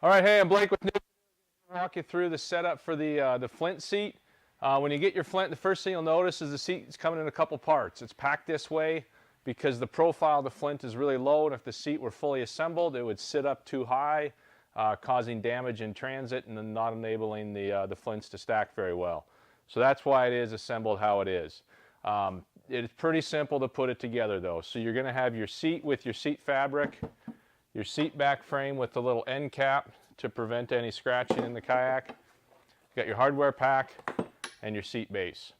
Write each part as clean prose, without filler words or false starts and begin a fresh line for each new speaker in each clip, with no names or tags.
All right, hey, I'm Blake with New. I'll walk you through the setup for the Flint seat. When you get your Flint, the first thing you'll notice is the seat is coming in a couple parts. It's packed this way because the profile of the Flint is really low, and if the seat were fully assembled, it would sit up too high, causing damage in transit and then not enabling the Flints to stack very well. So that's why it is assembled how it is. It is pretty simple to put it together though. So you're going to have your seat with your seat fabric, your seat back frame with the little end cap to prevent any scratching in the kayak. You got your hardware pack and your seat base.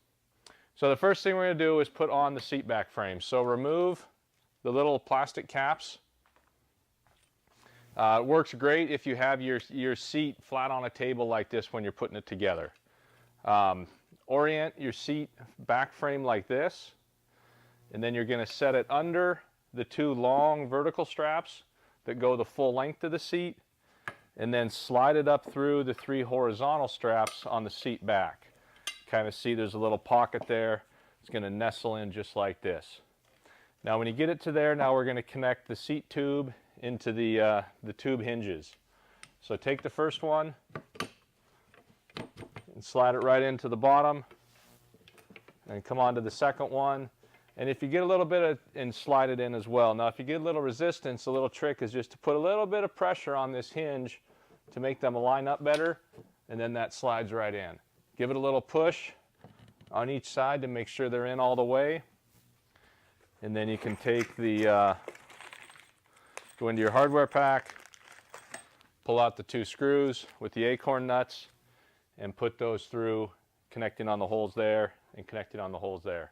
So the first thing we're going to do is put on the seat back frame. So remove the little plastic caps. It works great if you have your seat flat on a table like this when you're putting it together. Orient your seat back frame like this, and then you're going to set it under the two long vertical straps that go the full length of the seat, and then slide it up through the three horizontal straps on the seat back. Kind of see there's a little pocket there. It's going to nestle in just like this. Now when you get it to there, now we're going to connect the seat tube into the tube hinges. So take the first one and slide it right into the bottom, and come on to the second one. And if you get a little bit and slide it in as well. Now if you get a little resistance, a little trick is just to put a little bit of pressure on this hinge to make them line up better, and then that slides right in. Give it a little push on each side to make sure they're in all the way. And then you can take the, go into your hardware pack, pull out the two screws with the acorn nuts, and put those through, connecting on the holes there and connecting on the holes there.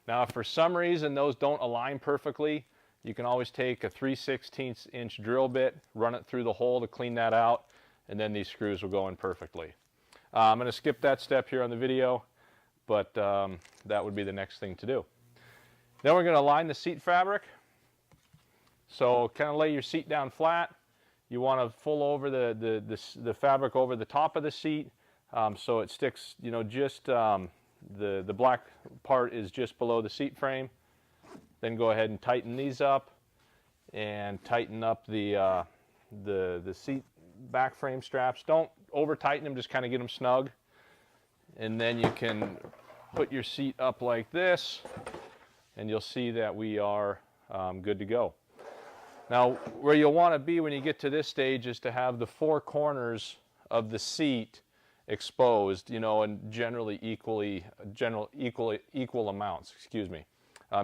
Now if for some reason those don't align perfectly, you can always take a 3/16 inch drill bit, run it through the hole to clean that out, and then these screws will go in perfectly. I'm going to skip that step here on the video, but that would be the next thing to do. Then we're going to align the seat fabric. So kind of lay your seat down flat. You want to fold over the fabric over the top of the seat, so it sticks, you know, just the black part is just below the seat frame. Then go ahead and tighten these up and tighten up the seat back frame straps. Don't over tighten them, just kind of get them snug. And then you can put your seat up like this, and you'll see that we are good to go. Now where you'll want to be when you get to this stage is to have the four corners of the seat exposed, you know, and generally equal amounts, excuse me.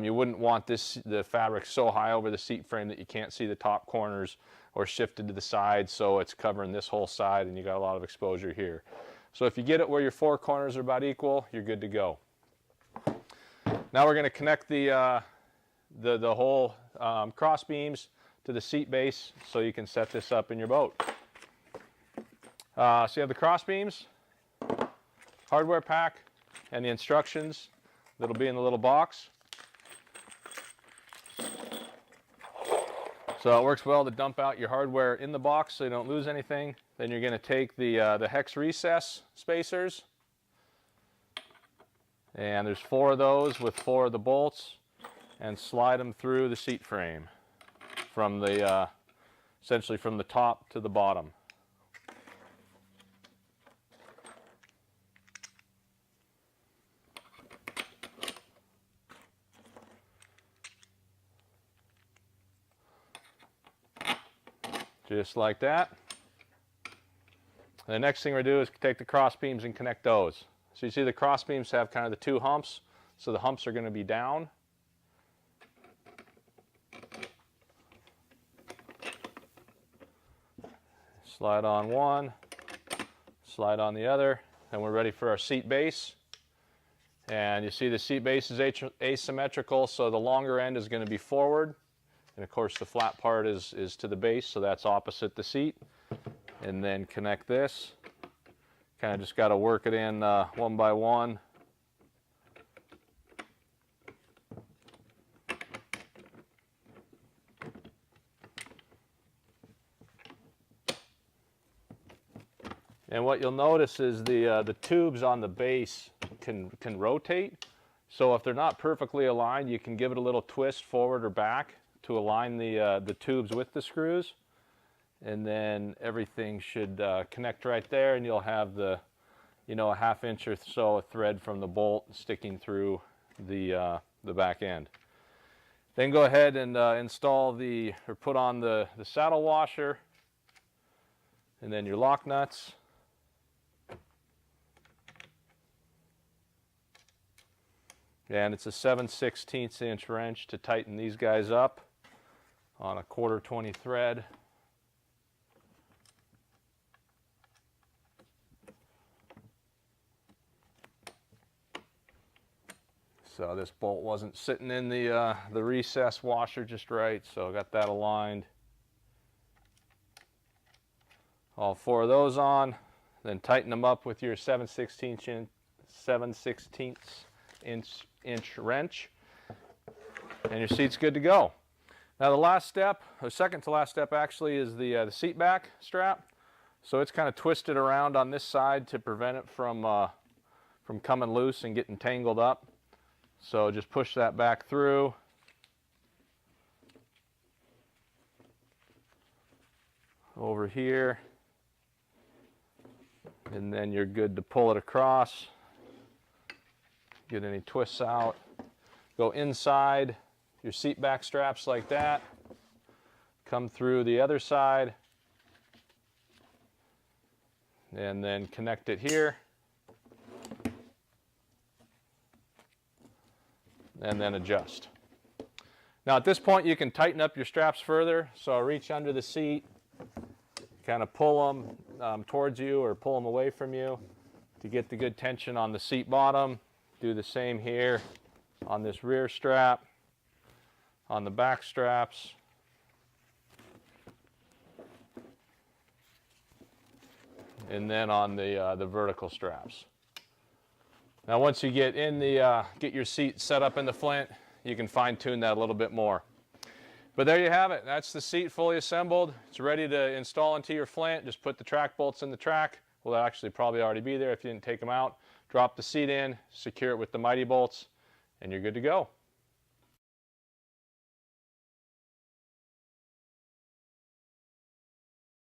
You wouldn't want the fabric so high over the seat frame that you can't see the top corners, or shifted to the side so it's covering this whole side and you got a lot of exposure here. So if you get it where your four corners are about equal, you're good to go. Now we're going to connect the whole cross beams to the seat base so you can set this up in your boat. So you have the cross beams, hardware pack, and the instructions that'll be in the little box. So it works well to dump out your hardware in the box so you don't lose anything. Then you're going to take the hex recess spacers, and there's 4 of those with 4 of the bolts, and slide them through the seat frame from the essentially from the top to the bottom. Just like that. And the next thing we're going to do is take the cross beams and connect those. So you see the cross beams have kind of the 2 humps, so the humps are going to be down. Slide on one, slide on the other, and we're ready for our seat base. And you see the seat base is asymmetrical, so the longer end is going to be forward. And of course the flat part is to the base, so that's opposite the seat. And then connect this. Kind of just got to work it in one by one. And what you'll notice is the tubes on the base can rotate. So if they're not perfectly aligned, you can give it a little twist forward or back to align the tubes with the screws. and then everything should connect right there, and you'll have the, a 1/2 inch or so of thread from the bolt sticking through the back end. Then go ahead and install or put on the saddle washer, and then your lock nuts. And it's a 7/16 inch wrench to tighten these guys up on a 1/4 20 thread. So this bolt wasn't sitting in the recess washer just right, so I got that aligned. All 4 of those on, then tighten them up with your 7/16 inch wrench, and your seat's good to go. Now the last step, or second to last step actually, is the seat back strap. So it's kind of twisted around on this side to prevent it from coming loose and getting tangled up. So just push that back through. Over here. And then you're good to pull it across. Get any twists out. Go inside your seat back straps like that. Come through the other side. And then connect it here. And then adjust. Now at this point you can tighten up your straps further, so reach under the seat, kind of pull them towards you or pull them away from you to get the good tension on the seat bottom. Do the same here on this rear strap, on the back straps, and then on the vertical straps. Now once you get get your seat set up in the Flint, you can fine-tune that a little bit more. But there you have it. That's the seat fully assembled. It's ready to install into your Flint. Just put the track bolts in the track. Well, they'll actually probably already be there if you didn't take them out. Drop the seat in, secure it with the mighty bolts, and you're good to go.